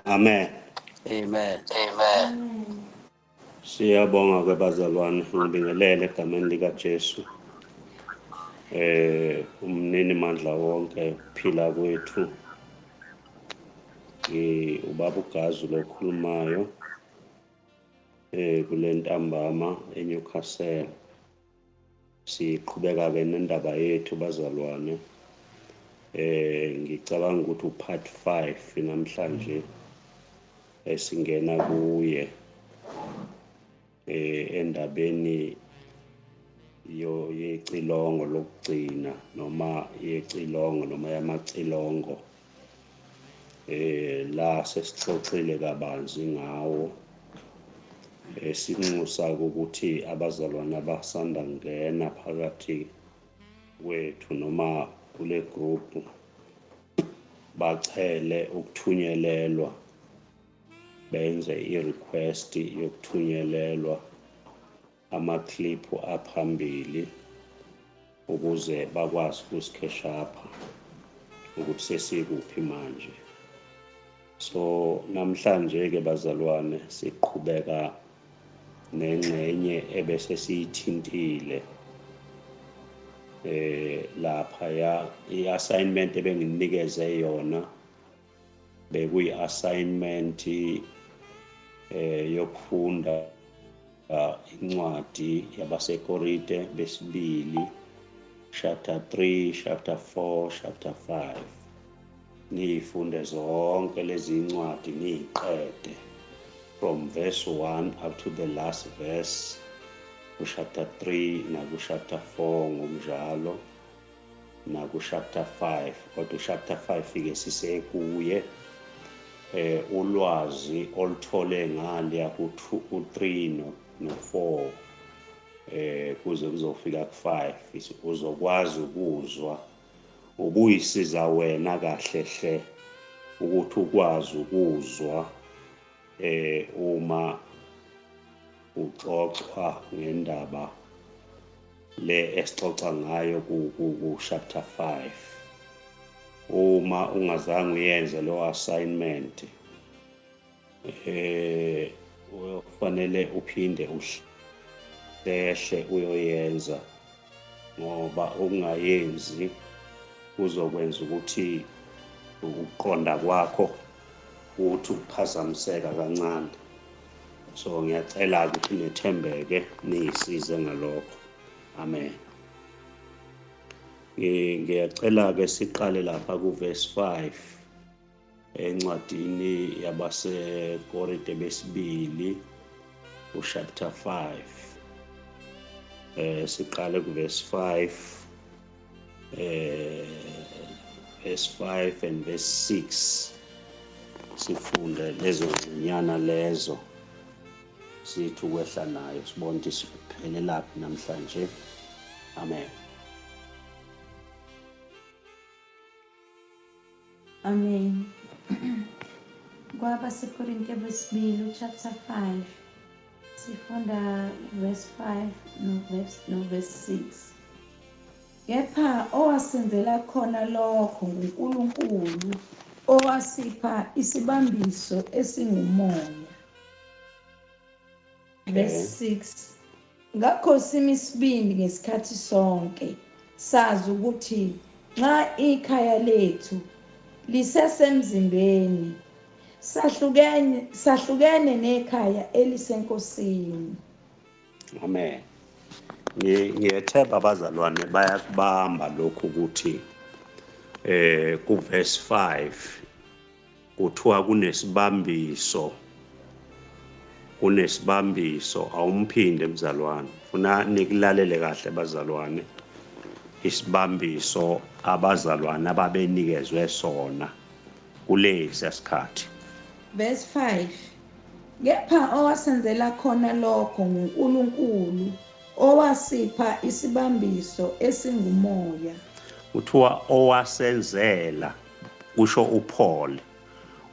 Amen. Amen. Siyabonga kwabazalwane ngibingelele egameni likaJesu. Umnini mandla wonke ukuphila kwethu. Ubaba uGazi lokhulumayo kule ntambama eNewcastle. Siqhubeka ke nendaba yethu bazalwane. Ngicabanga ukuthi upart 5 namhlanje esingena kuye endabeni yecilongo lokugcina noma yecilongo noma yamacilongo. La sesixoxile kabanzi ngawo. Sinxusa ukuthi abazalwane abasanda ngena phakathi kwethu noma kule group bachele ukuthunyelelwa, benze i-request yokuthunyelelwa ama-clip aphambili ukuze bakwazi ukusikheshapha ukuthi sesikuphi manje. So namhlanje ke bazalwane siqhubeka nengxenye ebese siyithintile lapha i-assignment ebenginikeze yona bekuyi-assignment yokufunda incwadi yabasekorinte besibili chapter 3 chapter 4 chapter 5 nifunde zonke lezi incwadi niqede from verse 1 up to the last verse ku chapter 3 na ku chapter 4 ngokunjalo na ku chapter 5 kodwa chapter 5 ike sisekuye ulwazi oluthole ngale ku3 no4 kuze kuzofika ku5 uzokwazi ukuzwa ubuyisiza wena kahle hle ukuthi ukwazi ukuzwa uma uxoxa ngendaba le esixoxa ngayo ku chapter 5. Uma ungazange uyenze lo assignment ufanele uphinde uhlehle uyoyenza ngoba ungayenzi kuzokwenza ukuthi ukuqonda kwakho uthi ukuphazamiseka kancane. So ngiyacela ukuthi nethembeke nisize ngalokho. Amen. Ngiyacela ke siqale lapha ku verse 5 encwadini yabasekorinte besibili ku chapter 5. Siqale ku verse 5 verse 5 and verse 6 sifunde lezo zinyana lezo sithi ukwehla nayo sibone ukuthi siphele laphi namhlanje. Amen. Amen. Kwabasekorinte besibili chapter 5 sifunda verse 5 no verse 6. Kepha owasenzela khona lokho nguNkulunkulu owasipha isibambiso esingumoya. Verse 6. Ngakho simi isibindi ngesikhathi sonke sazi ukuthi nxa ikhaya lethu lisesemzimbeni sahlukene nekhaya elisenkosini. Amen. Ngiyethemba abazalwane bayakubamba lokhu ukuthi ku verse 5 kuthiwa kunesibambiso awumphinde mzalwane. Funa nikulalele kahle bazalwane. Isibambiso abazalwane ababenikezwe sona kulesi sikhathi. Verse 5. Kepha owasenzela khona lokho nguNkulunkulu owasipha isibambiso esingumoya. Kuthiwa owasenzela, kusho uPaul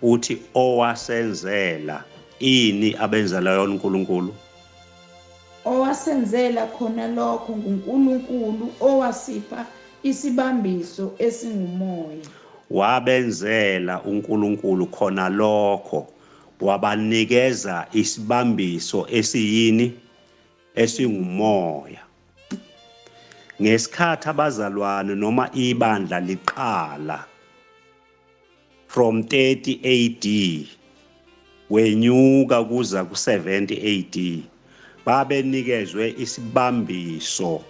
uthi owasenzela ini abenzela yona uNkulunkulu. Owasenzela khona lokho nguNkulunkulu owasipha isibambiso esingumoya. wabenzela uNkulunkulu khona lokho, wabanikeza isibambiso esiyini, esingumoya. Ngesikhathi abazalwane noma ibandla liqala from 30 AD wenyuka kuza ku70 AD, babenikezwe isibambiso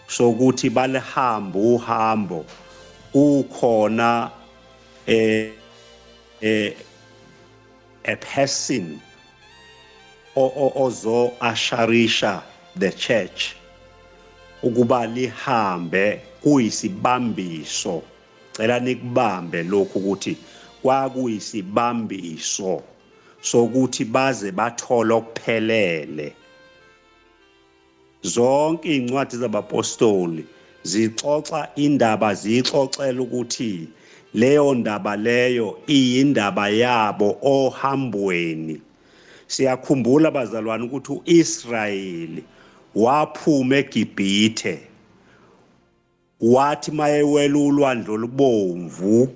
sokuthi balihamba uhambo ukhona a person ozo asharisha the church ukuba lihambe kuyisibambiso. Cela nikubambe lokhu ukuthi kwakuyisibambiso sokuthi baze bathola okuphelele. Zonke incwadi zabapostoli zixoxa indaba, zixoxela ukuthi leyo ndaba leyo iyindaba yabo ohambweni. Siyakhumbula bazalwane ukuthi uIsrayeli waphuma eGibhithe, wathi mayewela ulwandle olubomvu,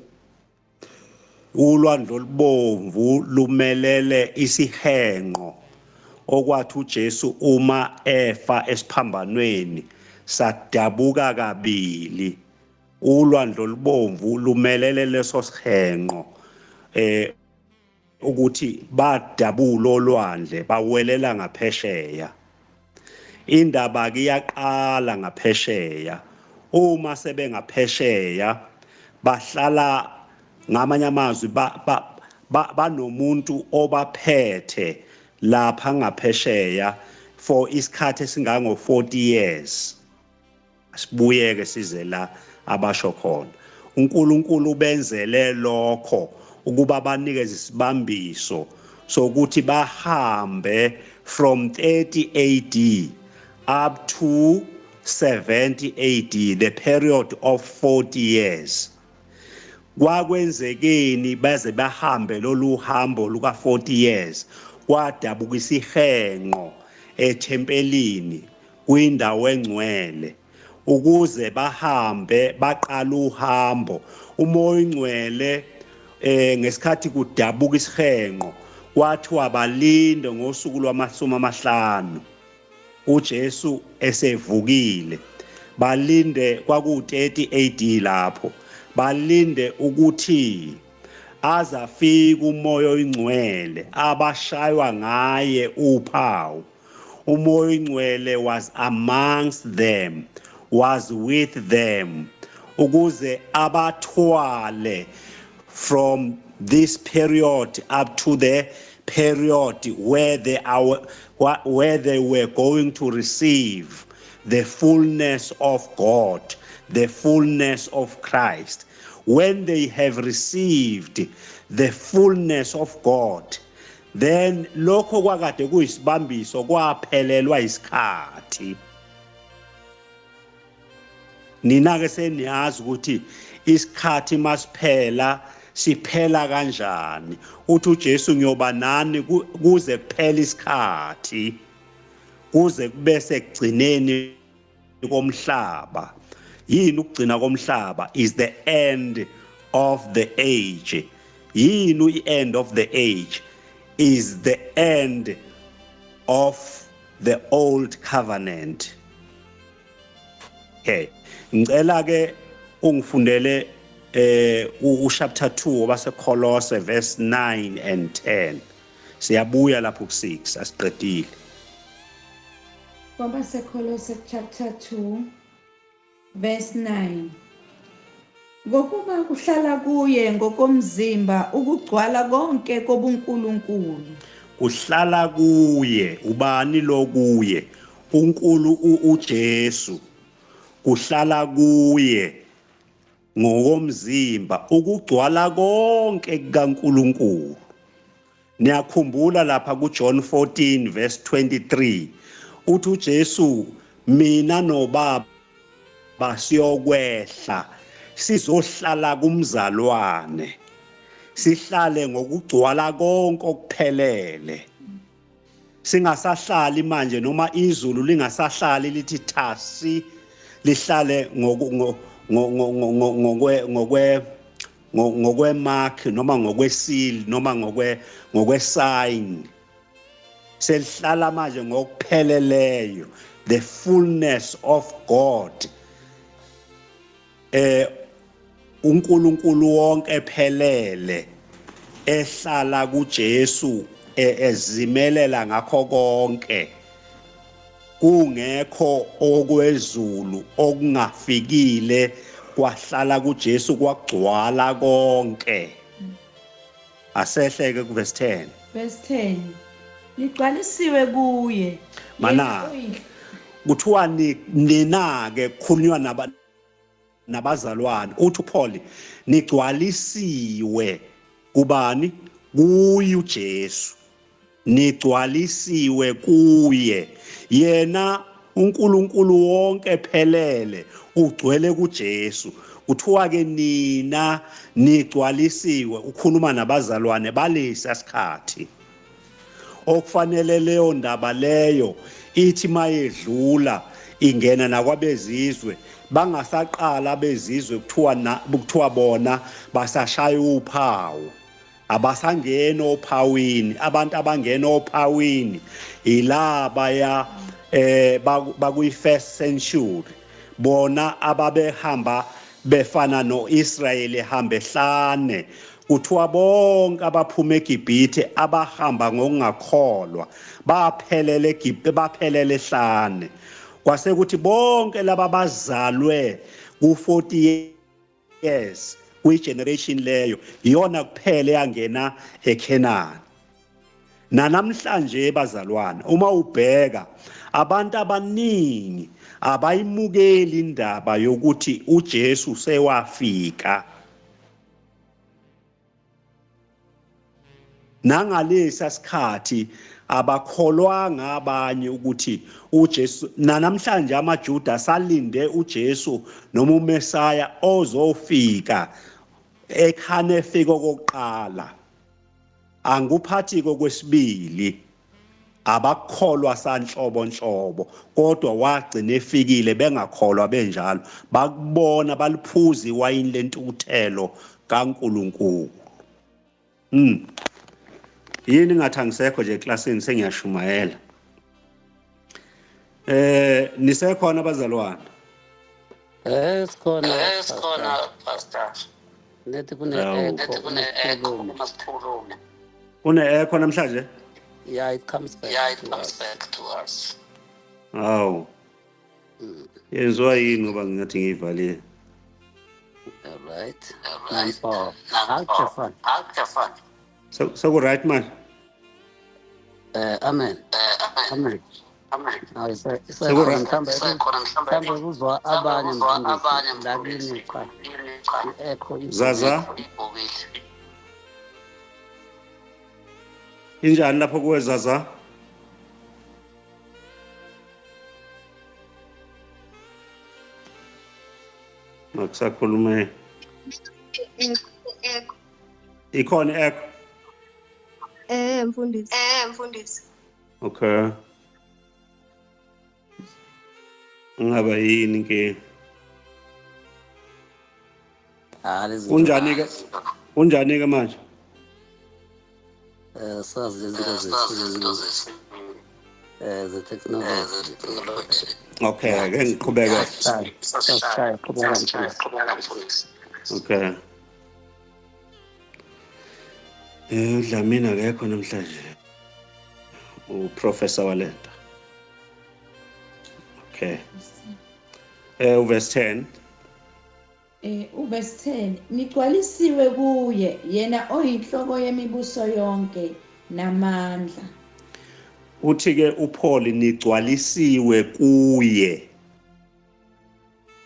ulwandle olubomvu lumelele isihenqo, okwathi uJesu uma efa esiphambanweni sadabuka kabili. Ulwandle olubomvu lumelele leso sihenqo ukuthi badabula olwandle bawelela ngaphesheya. Indaba ke iyaqala ngaphesheya. Uma sebengaphesheya bahlala, ngamanye amazwi banomuntu obaphethe lapha ngaphesheya for isikhathi esingango 40 years. Asibuyeke size la abasho khona. uNkulunkulu benzele lokho ukuba banikeze isibambiso sokuthi bahambe from 30 AD up to 70 AD, the period of 40 years. Kwakwenzekeni baze bahambe lolu hambo luka 40 years, kwadabuka isihenqo ethempelini kwindawo engcwele ukuze bahambe baqala uhambo. Umoya Oyingcwele ngesikhathi kudabuka isihenqo kwathiwa balinde ngosuku lwamasumi amahlanu uJesu esevukile. Balinde kwaku30 AD lapho, balinde ukuthi azafika umoya Oyingcwele abashaywa ngaye uphawu. Umoya Oyingcwele was amongst them, was with them, ukuze abathwale from this period up to the period where they were going to receive the fullness of God, the fullness of Christ. When they have received the fullness of God, then lokho kwakade kuyisibambiso kwaphelelwa isikhathi. Nina ke seniyazi ukuthi isikhathi masiphela siphela kanjani. Uthi uJesu ngiyoba nani kuze kuphele isikhathi, kuze kube sekugcineni komhlaba. Yini ukugcina komhlaba? Is the end of the age. Yini i-end of the age? Is the end of the old covenant. Okay, ngicela ke ungifundele chapter 2 base Kolose verse 9 and 10. Siyabuya lapho ku6 asiqedile. Kwabase Kolose chapter 2 verse 9. Ngokuba kuhlala kuye ngokomzimba ukugcwala konke kobuNkulunkulu. Kuhlala kuye, ubani lo kuye? uNkulu uJesu. Kuhlala kuye ngokomzimba ukugcwala konke kaNkulunkulu. Niyakhumbula lapha kuJohn 14 verse 23 uthi uJesu, mina noBaba basiyokwehla sizohlala kumzalwane, sihlale ngokugcwala konke okuphelele. Singasahlali manje noma izulu lingasahlali lithi thasi lihlale ngokwe ngokwemark noma ngokwesil noma ngokwesign selihlala manje ngokupheleleyo, the fullness of God, uNkulunkulu wonke ephelele ehlala kuJesu ezimelela ngakho konke, kungekho okwezulu okungafikile kwahlala kuJesu kwagcwala konke. Asehleke kuverse 10. Verse 10. Ligcwalisiwe kuye. Mana kuthiwa nina ke kukhulunywa nabazalwane, uthi uPaul nigcwalisiwe kubani? Kuye uJesu. Nigcwalisiwe kuye. Yena uNkulunkulu wonke ephelele ugcwele kuJesu. Kuthiwa ke nina nigcwalisiwe, ukhuluma nabazalwane balesa sikhathi. Okufanele leyo ndaba leyo ithi mayedlula ingena nakwabezizwe, bangasaqala abezizwe kuthiwa bona basashaya uphawu, abasangena ophawini. Abantu abangena ophawini ilaba ya bakuyi-first century, bona ababehamba befana noIsrayeli ehamba ehlane. Kuthiwa bonke abaphuma eGibhithe abahamba ngokungakholwa baphelele eGibhithe, baphelele ehlane. Kwase kuthi bonke laba bazalwe ku-40 years kwi-generation leyo iyona kuphela yangena eKhenani. Namhlanje bazalwane, uma ubheka abantu abaningi abayimukeli indaba yokuthi uJesu sewafika. Nangalesa sikhathi abakholwanga abanye ukuthi uJesu, namhlanje amaJuda salinde uJesu noma uMesaya ozofika ekhane efika okokuqala. Anguphathi kokwesibili, abakholwa sanhlobonhlobo, kodwa wagcina efikile bengakholwa benjalo, bakubona baliphuza iwayini lentukuthelo kaNkulunkulu. Yini ngathi angisekho nje eklasini sengiyashumayela. Nisekhona abazalwane? Esikhona pastor. Nethi kune-echo masikhulume. Kune-echo namhlanje? Yeah, it comes back to us. Hawu. Yenziwa yini ngoba ngingathi ngiyivalile? All right. Nampo. Akufani. So right man. Amen. Amen. Mhlambe kuzwa abanye lakini cha. I-echo Zaza. Injani lapho kuwe Zaza? Akusakhuluma. Ikhona echo. Mfundisi. Okay. Ngaba yini inkinga? Unjani ke manje? Sazi izinto ze-technology. Okay, ake ngiqhubeke. Okay. Udlamini akekho namhlanje. Uprofessor Walenda. Okay. Verse 10. Verse 10. Nigcwalisiwe kuye yena oyinhloko yemibuso yonke namandla. Uthi ke uPaul nigcwalisiwe kuye.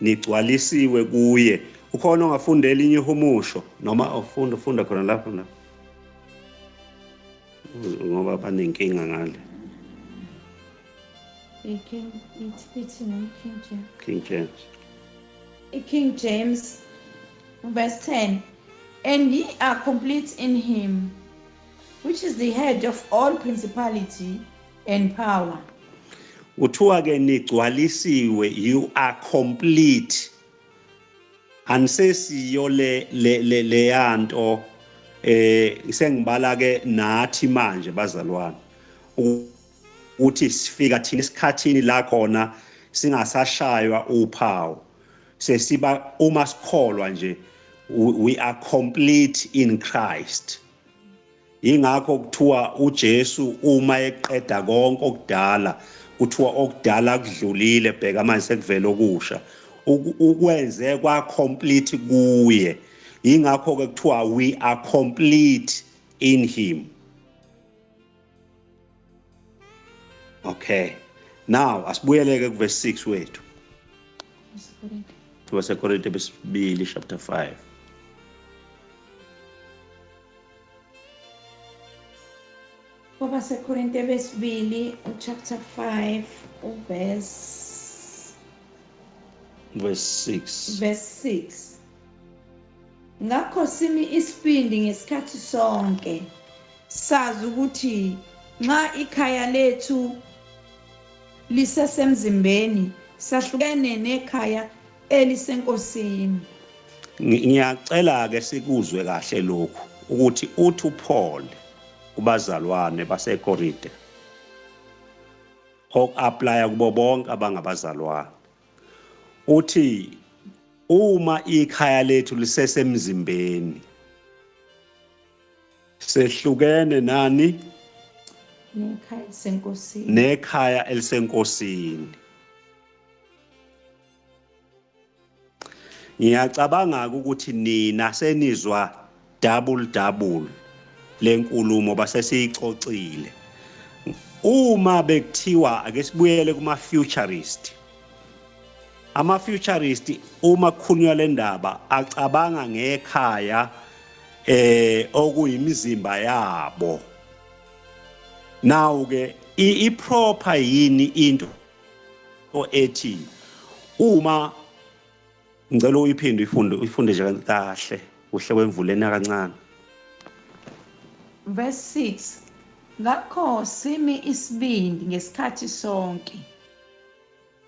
Nigcwalisiwe kuye. Ukhona ongafundela inye ihumusho noma ufunda khona lapho na? Ngoba banenkinga ngale. King James, verse 10. And ye are complete in him, which is the head of all principality and power. Uthiwa ke nigcwalisiwe, you are complete. anisesiyo le yanto sengibala ke nathi manje bazalwane ukuthi sifika thina isikhathini la khona singasashaywa uphawu sesiba uma sikholwa nje we are complete in Christ. Ingakho kuthiwa uJesu uma eqeda konke okudala kuthiwa okudala kudlulile bheka manje sekuvela okusha ukwenze kwa complete kuye. Ingakho ke kuthiwa we are complete in him. Okay, now asibuyeleke ku verse 6 wethu. 2 Corinthians chapter 5. Ngoba seKorinte besibili chapter 5 verse 6. Verse 6. Ngakho simi isibindi ngesikhathi sonke sazi ukuthi nxa ikhaya lethu lisesemzimbeni sahlukene nekhaya elisenkosini. Ngiyacela ke sikuzwe kahle lokhu ukuthi uthi uPaul kubazalwane baseKorinte apply kubo bonke abangabazalwane uthi uma ikhaya lethu lisesemzimbeni sehlukene nani nekhaya elisenkosini. Ngiyacabanga ukuthi nina senizwa double lenkulumo basesiyixoxile. Uma bekuthiwa ake sibuyele kuma futurist. Ama futurist uma kukhulunywa le ndaba acabanga ngekhaya okuyimizimba yabo. Now ke iproper yini into ethi uma ngicela uyiphinde ifunde nje kahle kuhle kwemvuleni kancane. Verse 6. Ngakho simi isibindi ngesikhathi sonke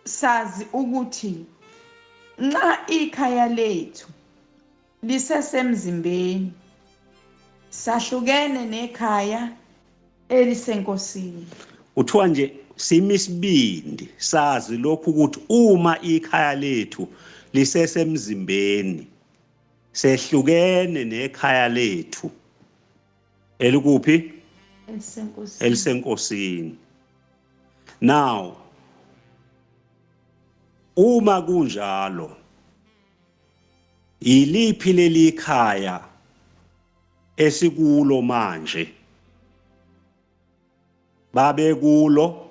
sazi ukuthi nxa ikhaya lethu lisesemzimbeni sahlukene nekhaya elisenkosini. Uthiwa nje simi isibindi sazi lokhu ukuthi uma ikhaya lethu lisesemzimbeni sehlukene nekhaya lethu elikuphi elisenkosini. Now uma kunjalo iliphi leli khaya esikulo manje babe kulo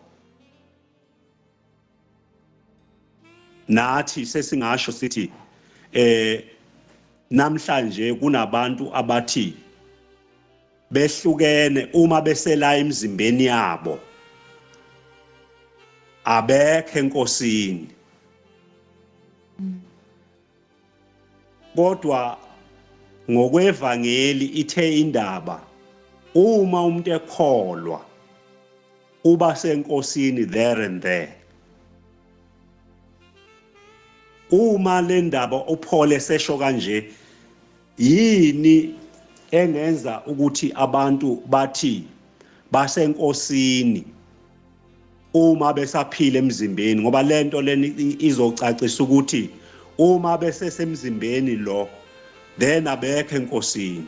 nathi sesingasho sithi namhlanje kunabantu abathi behlukene uma besela emzimbeni yabo abekho enkosini. Kodwa ngokwevangeli ithe indaba uma umuntu ekholwa uba senkosini there and there. Uma le ndaba uPaul esesho kanje yini engenza ukuthi abantu bathi basenkosini uma besaphila emzimbeni, ngoba lento leni izocacisa ukuthi uma besesemzimbeni lo then abekho enkosini.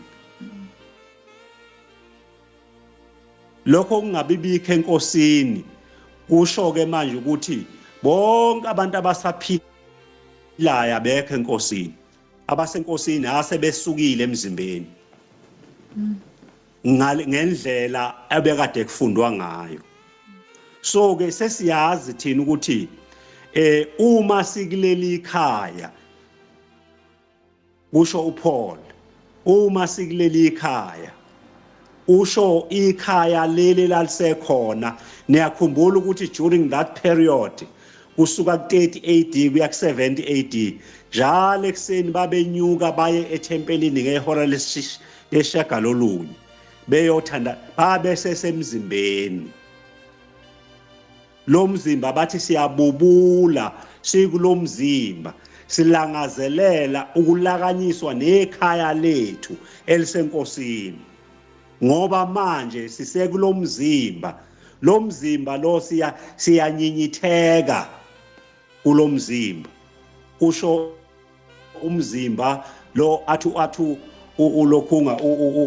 Lokho kungabibikho enkosini kusho ke manje ukuthi bonke abantu abasaphilayo abekho enkosini, abasenkosini asebesukile emzimbeni ngendlela ebekade kufundwa ngayo. So ke sesiyazi thina ukuthi uma sikuleli ikhaya kusho uPaul uma sikuleli ikhaya usho ikhaya leli lalisekhona. Niyakhumbula ukuthi during that period kusuka ku-30 AD kuya ku-70 AD njalo ekuseni babenyuka baye ethempelini ngehora lesishagalolunye beyothanda babesesemzimbeni. Lo mzimba bathi siyabubula sikulomzimba silangazelela ukulakanyiswa nekhaya lethu elisenkosini, ngoba manje sisekulo mzimba. Lo mzimba lo siyanyinyitheka kulo mzimba. Kusho umzimba lo athu ulokhunga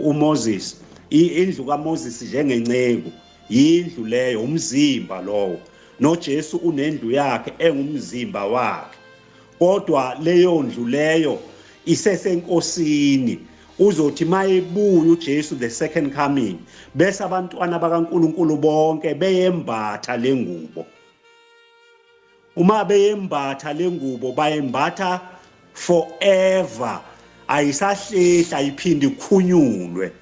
uMoses, indlu kaMoses njengenceku, yindlu leyo, umzimba lowo. NoJesu unendlu yakhe engumzimba wakhe, kodwa leyo ndlu leyo isesenkosini. Uzothi mayebuya uJesu the second coming, bese abantwana bakaNkulunkulu bonke beyembatha lengubo. Uma beyembatha lengubo bayembatha forever, ayisahlehla ayiphindi ikhunyulwe.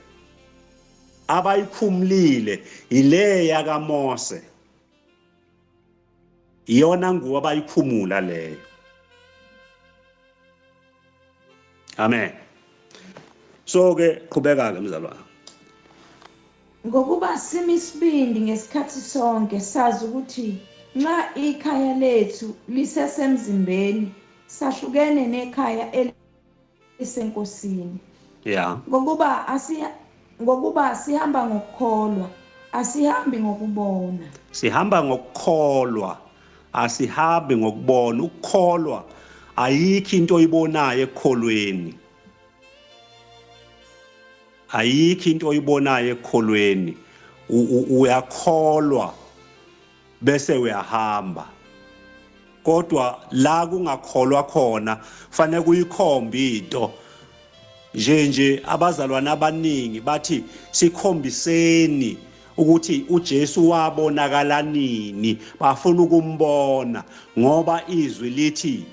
Abayikhumulile ile yakaMose, iyona ngubo abayikhumula leyo. Amen. So ke qhubeka ke mzalwane. Ngokuba simisibindi ngesikhathi sonke sazi ukuthi nxa ikhaya lethu lisesemzimbeni sahlukene nekhaya elisenkosini. Yeah. Ngokuba sihamba ngokukholwa, asihambi ngokubona. Sihamba ngokukholwa, asihambi ngokubona. Ukukholwa ayikho into oyibonayo ekukholweni. Ayikho into oyibonayo ekukholweni. Uyakholwa bese uyahamba. Kodwa la kungakholwa khona fanele kuyikhombe into. Nje abazalwana abaningi bathi sikhombiseni ukuthi uJesu wabonakala nini, bafuna ukumbona ngoba izwi lithi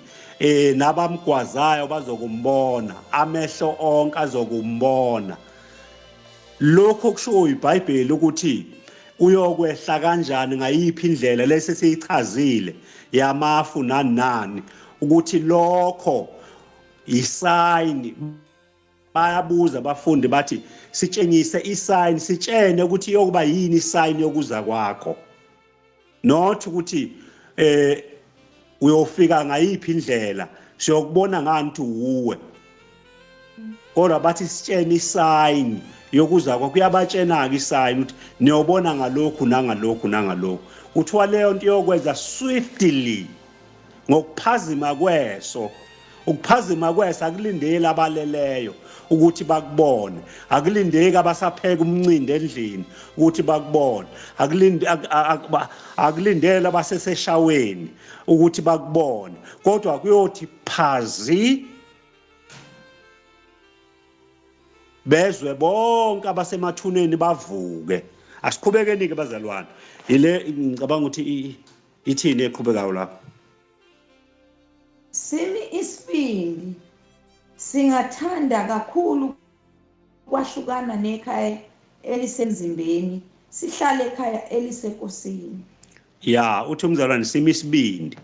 nabamgwazayo bazokumbona, amehlo onke azokumbona. Lokho kusho iBhayibheli ukuthi uyokwehla kanjani, ngayiphi indlela lese siyichazile yamafu nani ukuthi lokho isign. Bayabuza abafundi bathi sitshengise isign, sitshene ukuthi yokuba yini isign yokuza kwakho, not ukuthi uyofika ngayiphi indlela siyokubona ngani uwe. Kodwa bathi sitshene isign yokuza kwakho. Kuyabatshena ke isign ukuthi niyobona ngalokhu nangalokhu nangalokhu. Kuthiwa leyo nto yokwenza swiftly, ngokuphazima kweso. Ukuphazima kweso akulindeli abaleleyo ukuthi bakubone, akulindeki abasapheka umncindi endlini ukuthi bakubone, akulindele abaseseshaweni ukuthi bakubone, kodwa kuyothi phazi bezwe bonke abasemathuneni bavuke. Asiqhubekeni ke bazalwane, ile ngicabanga ukuthi ithini eqhubekayo lapha. Simi isibindi singathanda kakhulu kwahlukana nekhaya elisemzimbeni, sihlale ekhaya elisenkosini. Ya, uthi umzalwane simi isibindi.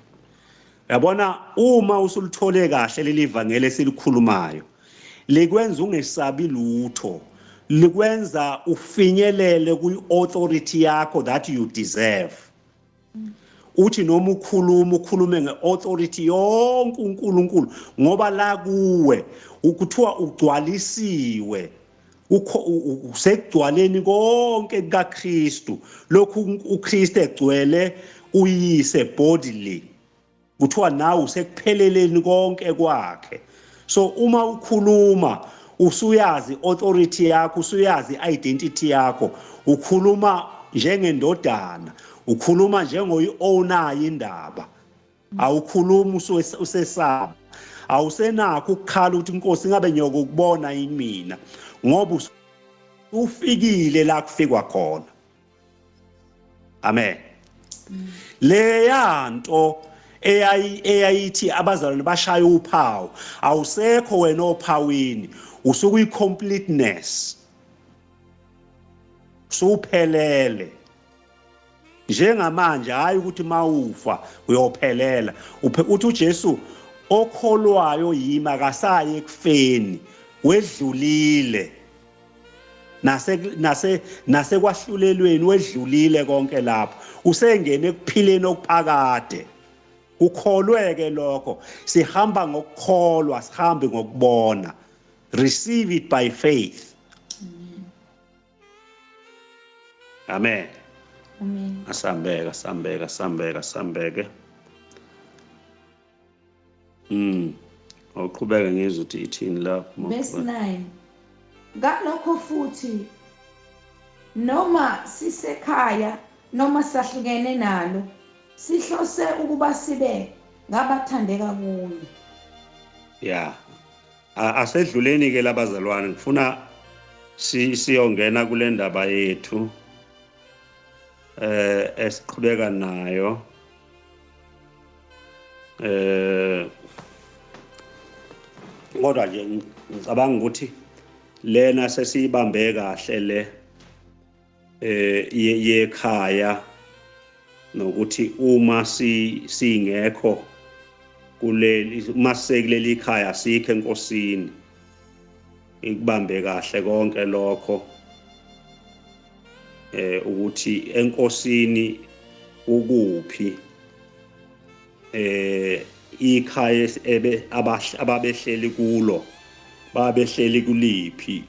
Yabona, uma usulithole kahle leli vangeli esilikhulumayo, likwenza ungesabi lutho, likwenza ufinyelele kwi-authority yakho that you deserve. Uthi noma ukhulume nge-authority yonke uNkulunkulu, ngoba la kuwe ukuthiwa ugcwalisiwe, usekugcwaleni konke kaKristu. Lokhu uKristu egcwele uyise bodily, kuthiwa nawe usekupheleleni konke kwakhe. So uma ukhuluma usuyazi authority yakho, usuyazi identity yakho, ukhuluma njengendodana, ukhuluma njengoyi-owner indaba. Awukhuluma usesaba, awusenakho ukukhala ukuthi inkosi ngabe ngiyokubona yini mina, ngoba ufikile la kufikwa khona. Amen. Leyanto eyayithi abazalwane bashaya uphawu, awusekho wena ophawini, usukuyi-completeness, usuphelele. Njengamanje hayi ukuthi mawufa uyophelela. Uthi uJesu okholwayo yimi akasaye ekufeni, wedlulile nasekwahlulelweni, wedlulile konke lapho, usengene ekuphileni okuphakade. kukholweke lokho sihamba ngokukholwa sihambe ngokubona receive it by faith amen Amen. asambeke awuqhubeke ngizwe ukuthi ithini lapho Verse 9. Ngalokho futhi noma sisekhaya noma sahlukene nalo sihlose ukuba sibe ngabathandeka kuyo. yeah asedluleni ke labazalwane ngifuna siyongena kule ndaba yethu esiqhubeka nayo kodwa nje ngicabanga ukuthi lena sesiyibambe kahle le yekhaya nokuthi uma singekho kuleli masekuleli ikhaya sikhe enkosini ikubambe kahle konke lokho ukuthi enkosini ukuphi ikhaya ababehleli kulo babehleli kuliphi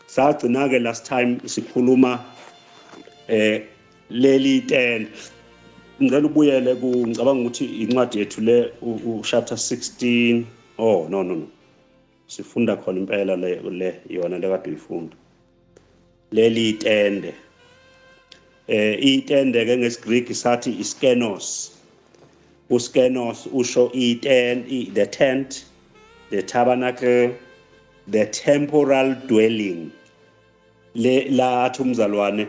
sagcina ke last time sikhuluma leli 10 ngicela ubuyele ngicabanga ukuthi incwadi yethu le chapter 16 no sifunda khona impela le yona lekade uyifunda leli 10 i-10 ke ngesiGreek sathi iskenos uskenos usho i-10 the tent the tabernacle the temporal dwelling le lathi umzalwane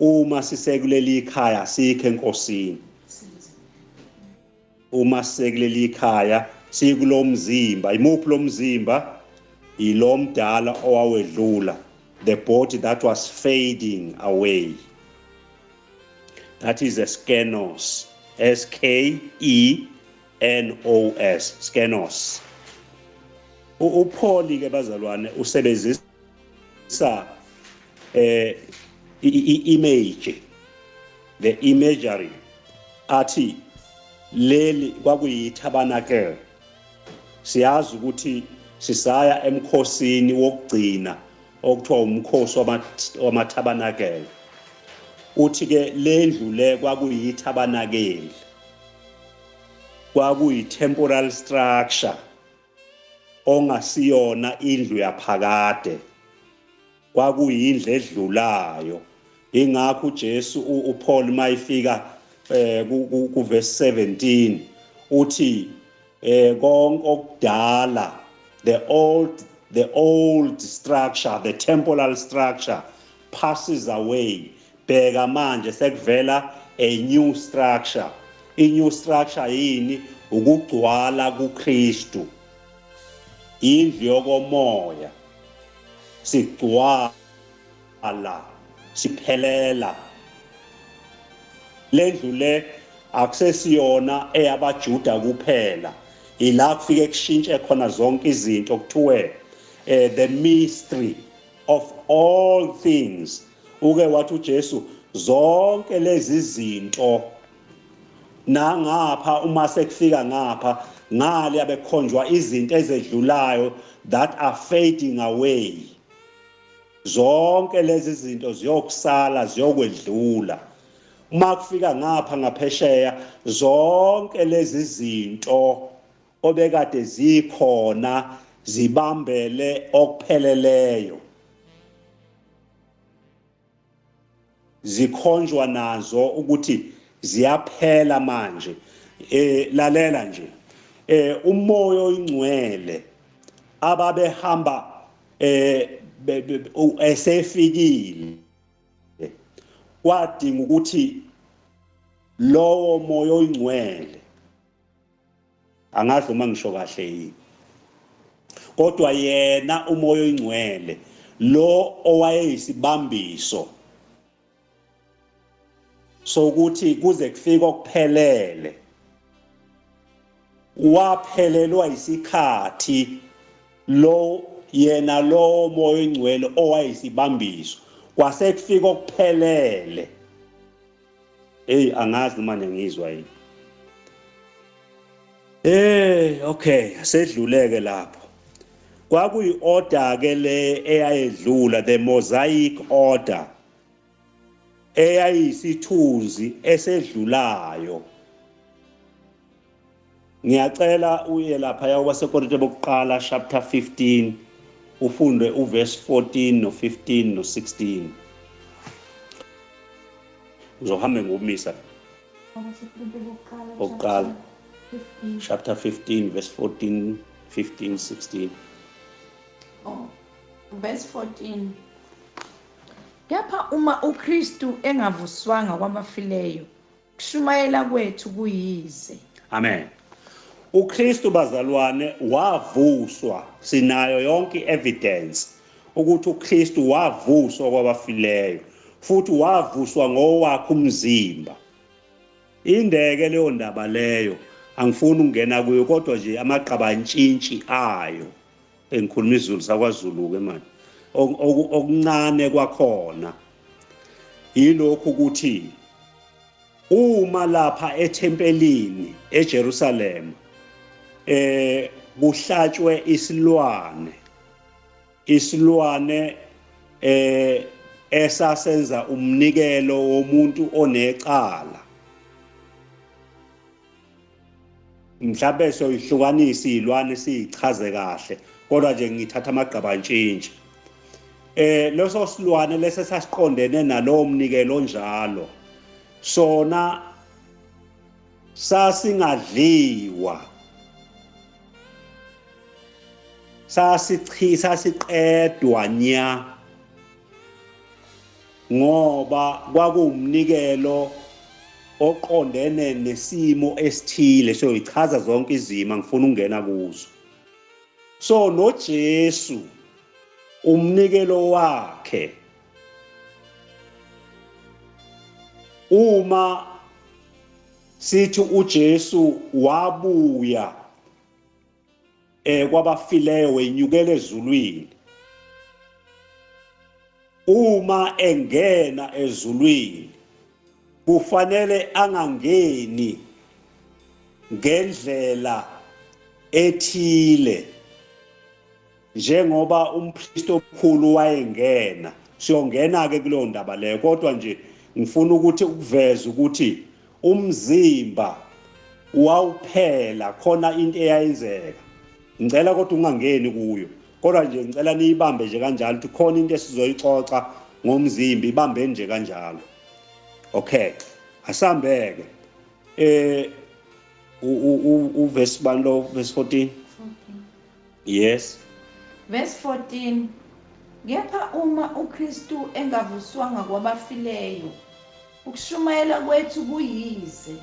uma sisekuleli ikhaya sikhe enkosini uma sisekuleli ikhaya sikulomzimba imuphi lomzimba ilomdala owawedlula the body that was fading away that is a skenos SKENOS skenos uPaul ke bazalwane usebenzisa image the imagery athi leli kwakuyitabernacle siyazi ukuthi sisaya emkhosini wokugcina okuthiwa umkhosi wamatabernacle uthi ke lendlu le kwakuyitabernacle kwakuyi-temporal structure ongasiyona indlu yaphakade kwakuyindlu edlulayo ingakho uJesu uPaul mayifika kuverse 17 uthi konke okudala the old structure the temporal structure passes away bheka manje sekuvela a new structure i-new structure yini ukugcwala kuKristu indlu yokomoya sigcwala siphelela lendlu le akusesiyona eyabaJuda kuphela ila kufike kushintshe khona zonke izinto okuthiwe the mystery of all things uke wathi uJesu zonke lezi zinto nangapha uma sekufika ngapha ngale abekhonjwa izinto ezedlulayo that are fading away zonke lezi zinto ziyokusala ziyokwedlula uma kufika ngapha ngaphesheya zonke lezi zinto obekade zikhona zibambele okupheleleyo zikhonjwa nazo ukuthi ziyaphela manje lalela nje umoya oyingcwele ababehamba esefikile kwadinga ukuthi lowo moya oyingcwele angazi uma ngisho kahle yini kodwa yena umoya oyingcwele lo owayeyisibambiso sokuthi kuze kufike okuphelele waphelelwa isikhathi lo yena lo moya oyingcwele owayisibambiso kwase kufika okuphelele angazi noma ngizwa yini. Okay, sedluleke lapho. Kwakuyi order ke le eyayedlula, the Mosaic order, eyayisithunzi esedlulayo. Ngiyacela uye lapha yawa seKorinte bokuqala chapter 15 ufunde uverse 14 no 15 no 16. Uzohambe ngomisa. Bokuqala chapter 15 verse 14 15 16. Verse 14. Kepha uma uKristu engavuswanga kwabafileyo, kushumayela kwethu kuyize. Amen. uKristu bazalwane wavuswa, sinayo yonke evidence ukuthi uKristu wavuswa kwabafileyo, futhi wavuswa ngowakhe umzimba. Indeke leyo ndaba leyo angifuni ukungena kuyo, kodwa nje amaqabantshintshi ayo engikhuluma isiZulu sakwaZulu ke manje okuncane kwakhona yilokhu ukuthi uma lapha ethempelini eJerusalem kuhlatshwe isilwane esasenza umnikelo womuntu onecala. Mhlawumbe soyihlukanisa izilwane sichaze kahle, kodwa nje ngithatha amaqabantshintshi. Leso silwane lese sasiqondene nalowo mnikelo njalo, sona sasingadliwa, sasiqedwa nya, ngoba kwakuwumnikelo oqondene nesimo esithile. Soyichaza zonke izimo, ngifuna ukungena kuzo. So noJesu umnikelo wakhe, uma sithi uJesu wabuya kwabafileyo wenyukela ezulwini, uma engena ezulwini kufanele angangeni ngendlela ethile njengoba umpristi omkhulu wayengena. Siyongena ke kuleyo ndaba leyo, kodwa nje ngifuna ukuthi ukuveza ukuthi umzimba wawuphela, khona into eyayenzeka. Ngicela kodwa ungangeni kuyo, kodwa nje ngicela niyibambe nje kanjalo ukuthi khona into esizoyixoxa ngomzimba, ibambe nje kanjalo. Okay, asambeke uverse balo, verse 14. Yes, verse 14. Kepha uma uKristu engavuswanga kwabafileyo, ukushumayela kwethu kuyize,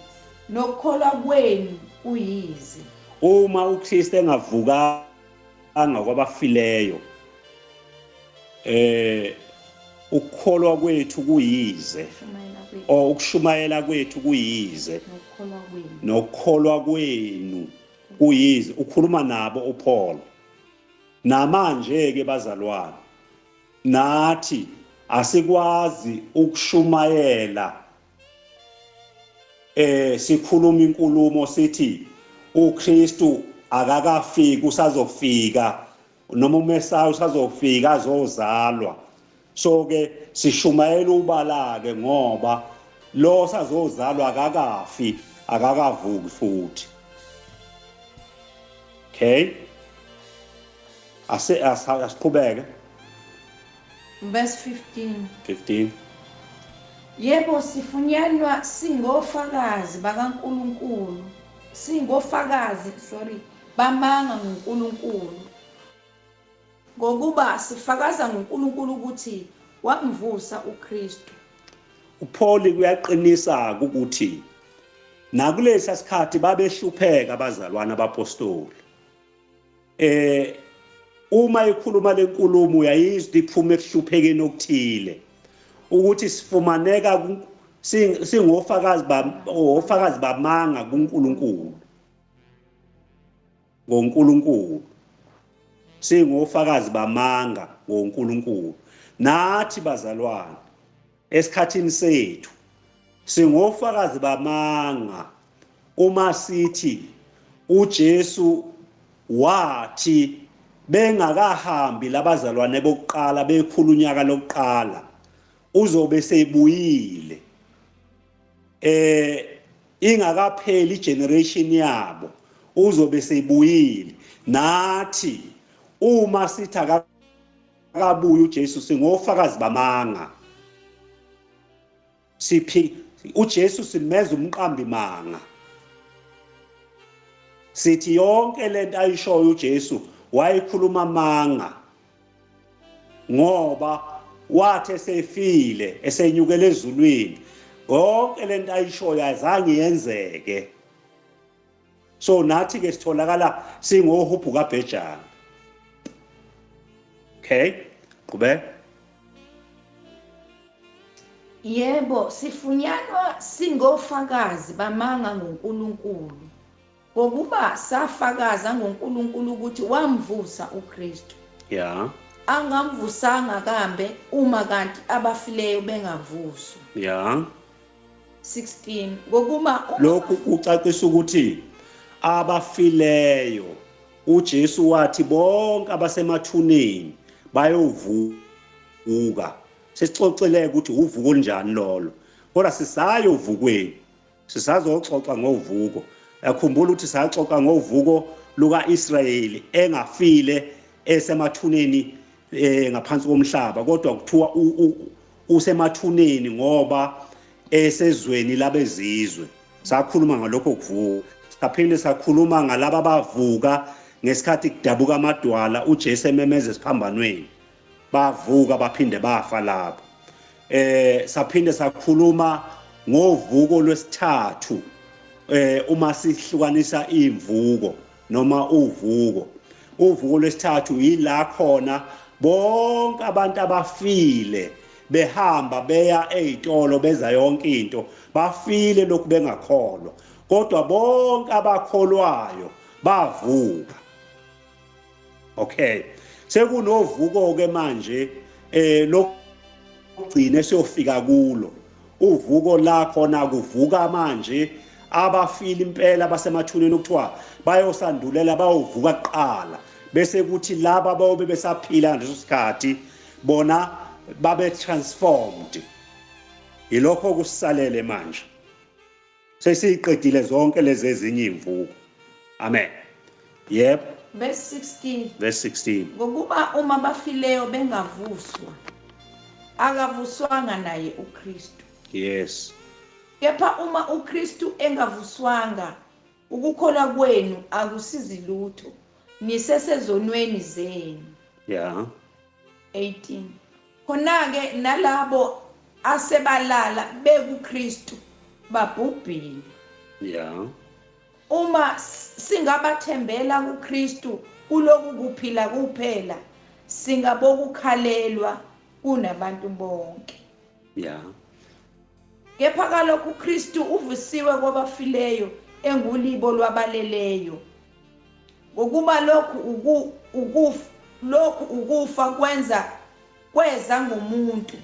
nokukholwa kwenu kuyize. Uma uKristu engavukanga kwabafileyo, ukukholwa kwethu kuyize, ukushumayela kwethu kuyize, nokukholwa kwenu kuyize. Ukhuluma nabo uPaul. Namanje ke bazalwane, nathi asikwazi ukushumayela sikhuluma inkulumo sithi uKristu akakafiki, usazofika, noma uMesiya usazofika azozalwa. So ke sishumayela ubala ke ngoba lo sazozalwa akakafi, akakavuki futhi. Okay, asiqhubeke. Verse 15. 15. Yebo sifunyanwa singofakazi bakaNkulunkulu, bamanga ngoNkulunkulu, ngokuba sifakaza ngoNkulunkulu ukuthi wamvusa uKristu. uPaul kuyaqinisa ukuthi nakulesi sikhathi babehlupheka abazalwane abapostoli. Uma ikhuluma lenkulumo uyayizwa iphuma ekuhluphekeni okuthile, ukuthi sifumaneka singofakazi bamanga kuNkulunkulu, ngoNkulunkulu, singofakazi bamanga ngoNkulunkulu. Nathi bazalwane esikhathini sethu singofakazi bamanga uma sithi uJesu wathi bengakahambi labazalwane bokuqala bekhulunyaka lokuqala uzobe sebuyile ingakapheli generation yabo uzobe sebuyile nathi uma sithi akabuya uJesu singofakazi bamanga siphi uJesu simeza umqambi manga sithi yonke lento ayishoyo uJesu wayikhuluma manga ngoba wathi esefile esenyukele ezulwini yonke lento ayishoyo azange yenzeke so nathi ke sitholakala singohubhu kaBhejana okay qhubeka Yebo, sifunyanwa singofakazi bamanga ngoNkulunkulu. Ngokuba safakaza ngoNkulunkulu ukuthi wamvusa uKristu. yeah Angamvusanga kambe uma kanti abafileyo bengavuswa. yeah 16 ngokuba lokhu kucacisa ukuthi abafileyo uJesu wathi bonke abasemathuneni bayovuka sesixoxele ukuthi uvuko onjani lolo kodwa sisayo uvukweni sisazoxoxa ngovuko yakhumbula ukuthi saxoxa ngovuko lukaIsrayeli engafile esemathuneni ngaphansi komhlaba kodwa kuthiwa usemathuneni ngoba esezweni labezizwe sakhuluma ngalokho kuvuka saphinde sakhuluma ngalabo abavuka ngesikhathi kudabuka amadwala uJesu ememeza esiphambanweni bavuka baphinde bafa lapho saphinde sakhuluma ngovuko lwesithathu uma sihlukanisa imvuko noma uvuko lwesithathu yila khona bonke abantu abafile behamba beya ezitolo beza yonke into bafile lokhu bengakholwa kodwa bonke abakholwayo bavuka okay sekunovuko ke manje lokugcina siyofika kulo uvuko la khona kuvuka manje abafile impela basemathuneni ukuthiwa bayosandulela bayovuka kuqala bese kuthi laba bayobe besaphila ngaleso sikhathi bona babe transformed ilokho kusisalele manje sesiqedile zonke lezi ezinye imvuko amen yep verse 16 ngokuba uma bafileyo bengavuswa akavuswanga naye uKristu yes kepha uma uKristu engavuswanga ukukholwa kwenu akusizi lutho nisesezonweni zenu yeah 18 khona-ke nalabo asebalala bekuKristu babhubhile yeah uma singabathembela kuKristu kuloku kuphila kuphela singabokukhalelwa kunabantu bonke yeah kepha kalokhu uKristu uvusiwe kwabafileyo engulibo lwabaleleyo ngokuba lokhu ukufa kweza ngomuntu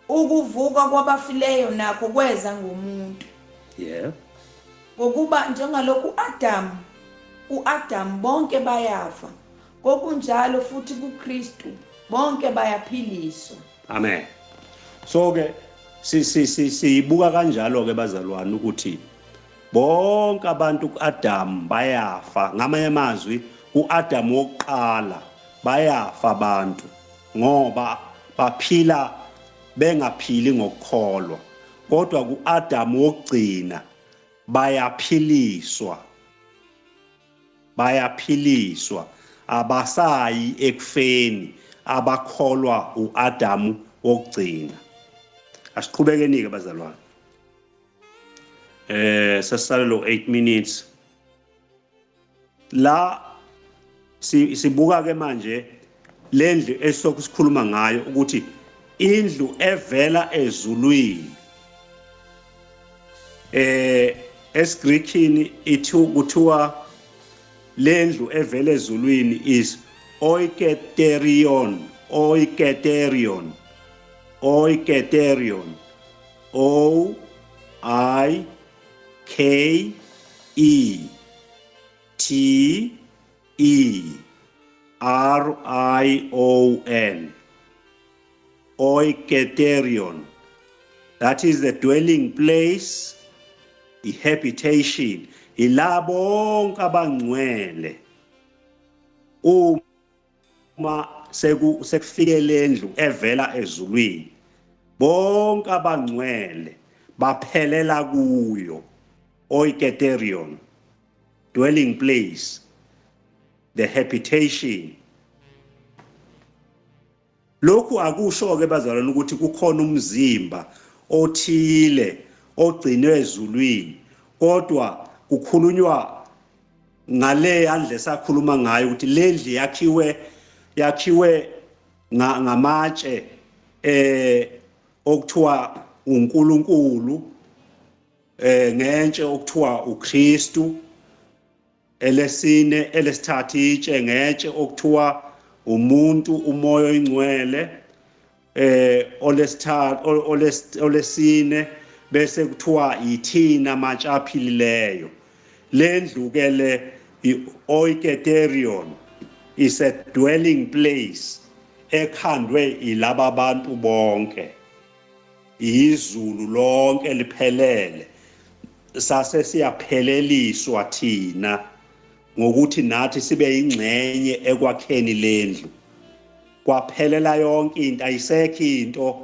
ukuvuka kwabafileyo nakho kweza ngomuntu yeah ngokuba njengalokhu uAdam bonke bayafa ngokunjalo futhi kuKristu bonke bayaphiliswa amen so ke siyibuka kanjalo ke bazalwane ukuthi bonke abantu kuAdam bayafa ngamanye amazwi uAdam wokuqala bayafa abantu ngoba baphila bengaphili ngokukholwa kodwa kuAdam wokugcina bayaphiliswa abasayi ekufeni abakholwa uAdam wokugcina asiqhubekeni ke bazalwane sesisale lo 8 minutes la sibuka ke manje lendlu esizokusikhuluma ngayo ukuthi indlu evela ezulwini esiGreekini kuthiwa lendlu evela ezulwini is oiketerion O Oiketerion. Oiketerion. That is the dwelling place, habitation. Ilabo bonke abangcwele uma sekufike lendlu evela ezulwini, bonke abangcwele baphelela kuyo. Oiketerion, dwelling place, the habitation. Lokhu akusho ke bazalwane ukuthi kukhona umzimba othile ogcinwe ezulwini, kodwa kukhulunywa ngale yandle sakhuluma ngayo ukuthi lendlu yakhiwe ngamatshe okuthiwa uNkulunkulu, ngentshe okuthiwa uKristu, elesine elesithathu itshe ngentshe okuthiwa umuntu umoya oyingcwele, olesine bese kuthiwa yithina matshe aphilileyo. Lendlu ke le Oiketerion is a dwelling place ekhandwe ilaba bantu bonke, izulu lonke liphelele. Sase siyapheleliswa thina ngokuthi nathi sibe ingcenye ekwakheni lendlu. Kwaphelela yonke into, ayisekho into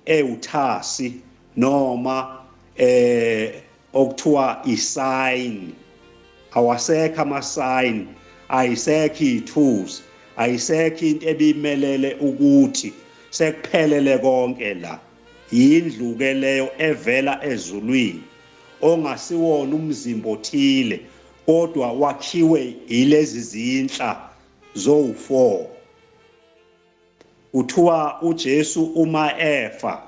ewuthasi noma okuthiwa isign. Awasekho ama-sign, ayisekho ithusi, ayisekho into ebimelele ukuthi sekuphelele konke la. Yindlu ke leyo evela ezulwini, ongasiwona umzimba othile, kodwa wakhiwe ilezi zinhla zo-4. Kuthiwa uJesu uma efa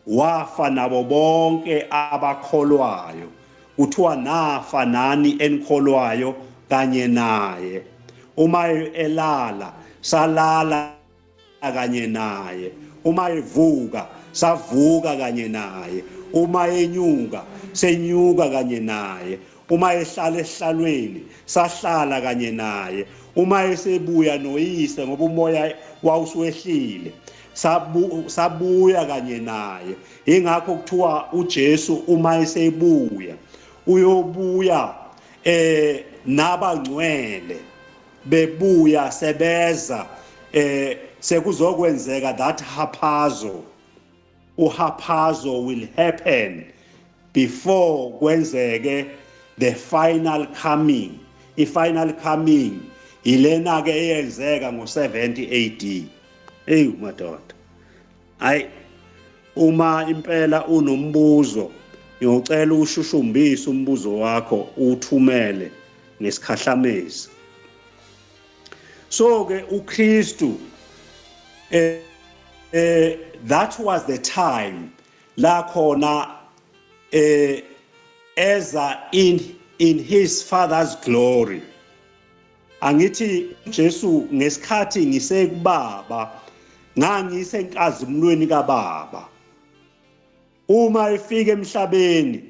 wafa nabo bonke abakholwayo. Kuthiwa nafa nani enikholwayo kanye naye. Uma elala salala kanye naye, uma evuka savuka kanye naye, uma enyuka senyuka kanye naye, uma ehlala esihlalweni sahlala kanye naye, uma esebuya noyise ngoba umoya wawusuwehlile sabuya kanye naye. Ingakho kuthiwa uJesu uma esebuya uyobuya nabangcwele bebuya sebeza, sekuzokwenzeka that hapazo. Uhapazo will happen before kwenzeke the final coming. I-final coming ilena ke eyenzeka ngo-70 AD. Hey madoda, hayi uma impela unombuzo ngiyocela ushushumbise umbuzo wakho uthumele ngesikhahlamezi. So ke uKristu that was the time la khona eza in his father's glory. Angithi Jesu ngesikhathi ngisekubaba ngangisenkazimulweni kaBaba. Uma efika emhlabeni,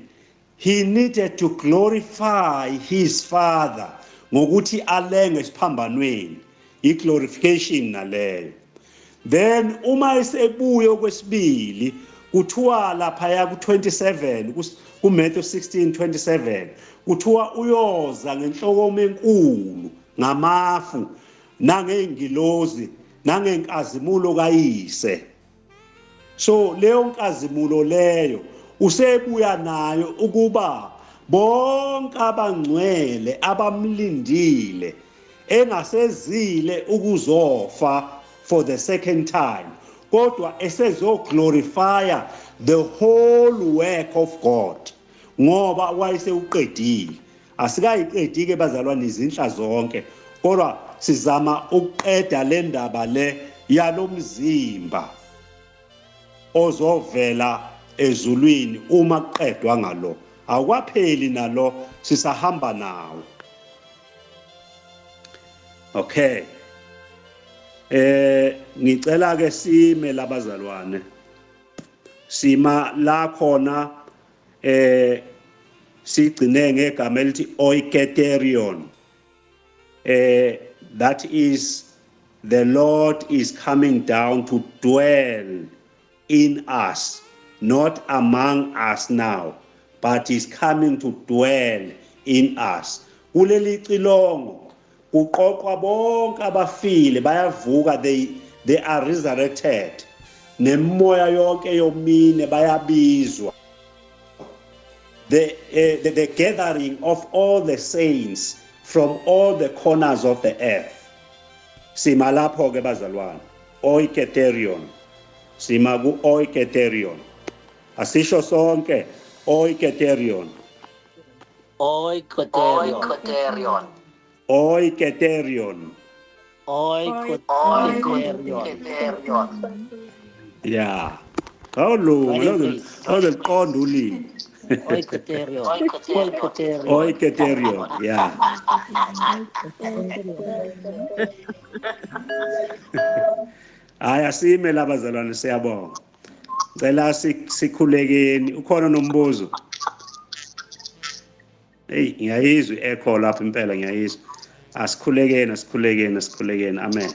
he needed to glorify his father ngokuthi alenge esiphambanweni, i-glorification naleyo. Then uma esebuya okwesibili kuthiwa lapha ku-27 kuMatthew 16:27 kuthiwa uyoza ngenhloko enkulu ngamafu nangengilozi nangenkazimulo kayise. So leyo nkazimulo leyo usebuya nayo ukuba bonke abangcwele abamlindile engasezile ukuzofa for the second time, kodwa esezoglorifya the whole work of God ngoba wayeseuqedile. Asikayiqedi-ke bazalwane izinhla zonke, kodwa sizama ukuqeda le ndaba le yalomzimba ozovela ezulwini uma kuqedwa ngalo. Awukapheli nalo, sisahamba nawo. Okay, ngicela ke sime labazalwane, sima la khona sigcine ngegama elithi oiketerion. That is, the Lord is coming down to dwell in us, not among us now, but is coming to dwell in us. Kuleli cilongo kuqoqwa bonke abafile bayavuka, they are resurrected. Nemoya yonke yomine bayabizwa. The gathering of all the saints from all the corners of the earth. Sima lapho ke bazalwane, oiketerion. Sima ku oiketerion. Asisho sonke oiketerion. Oiketerion. Oiketerion. Oiketerion. Yeah. Awulo awuliqonda ulimi. Oiketerion. Oiketerion. Yeah. Aya sime labazalwane siyabonga. Ngicela sikhulekeni. Ukhona nombuzo? Hey, ngiyayizwa echo lapha impela ngiyayizwa. Asikhulekeni. Amen.